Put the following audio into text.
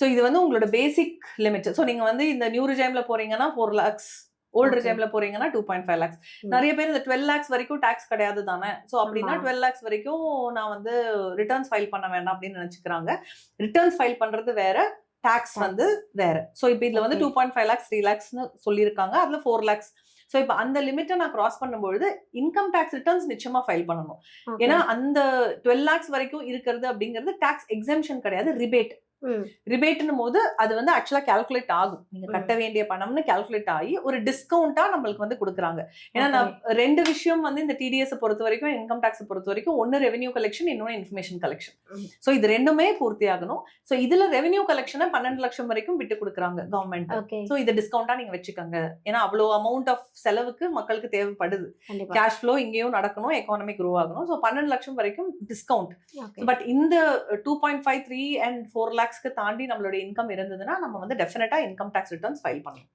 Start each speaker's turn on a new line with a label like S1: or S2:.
S1: So இது வந்து உங்களோட பேசிக் லிமிட். ஸோ நீங்க வந்து இந்த நியூ ரிஜைம்ல போறீங்கன்னா 4 lakhs, ஓல்டு ரிஜைம்ல போறீங்கன்னா 2.5 lakhs. நிறைய பேர் இந்த 12 lakhs வரைக்கும் டாக்ஸ் கிடையாது தானே. ஸோ அப்படின்னா 12 lakhs வரைக்கும் நான் வந்து ரிட்டர்ன்ஸ் ஃபைல் பண்ண வேண்டாம் அப்படின்னு நினைச்சுக்கிறாங்க. ரிட்டர்ன்ஸ் ஃபைல் பண்றது வேற, டாக்ஸ் வந்து வேற. ஸோ இப்போ இதுல வந்து 2.5 lakhs 3 lakhsனு சொல்லியிருக்காங்க. அதுல 4 lakhs. ஸோ இப்போ அந்த லிமிட்டை நான் கிராஸ் பண்ணும்பொழுது இன்கம் டாக்ஸ் ரிட்டர்ன்ஸ் நிச்சயமா ஃபைல் பண்ணணும். ஏன்னா அந்த 12 lakhs வரைக்கும் இருக்கிறது அப்படிங்கிறது டாக்ஸ் எக்ஸம்ஷன் கிடையாது, ரிபேட். ரிபேட்னும் போது அது வந்து ஆக்சுவலா கால்குலேட் ஆகும். நீங்க கட்ட வேண்டிய பணம்னு கால்குலேட் ஆகி ஒரு டிஸ்கவுண்டா நம்மளுக்கு வந்து கொடுக்குறாங்க. ஏன்னா நான் ரெண்டு விஷயம் வந்து இந்த டிடிஎஸ் பொறுத்த வரைக்கும், இன்கம் டாக்ஸ் பொறுத்த வரைக்கும், ஒன்னு ரெவென்யூ கலெக்ஷன், இன்னொன்னு இன்ஃபர்மேஷன் கலெக்ஷன். சோ இது ரெண்டுமே பூர்த்தி ஆகணும். சோ இதுல ரெவென்யூ கலெக்ஷனை 12 லட்சம் வரைக்கும் விட்டு கொடுக்குறாங்க கவர்மெண்ட். சோ இதை டிஸ்கவுண்டா நீங்க வச்சுக்கோங்க. ஏன்னா அவ்வளவு அமௌண்ட் ஆஃப் செலவுக்கு மக்களுக்கு தேவைப்படுது. கேஷ் ஃப்ளோ இங்கேயும் நடக்கணும், எக்கானமி க்ரோ ஆகணும். சோ 12 லட்சம் வரைக்கும் டிஸ்கவுண்ட். பட் இந்த 2.5, 3 and 4 lakhs தாண்டி நம்மளோட இன்கம் இருந்ததுன்னா நம்ம வந்து டெஃபினட்டா இன்கம் டாக்ஸ் ரிட்டர்ன்ஸ் ஃபைல் பண்ணணும்.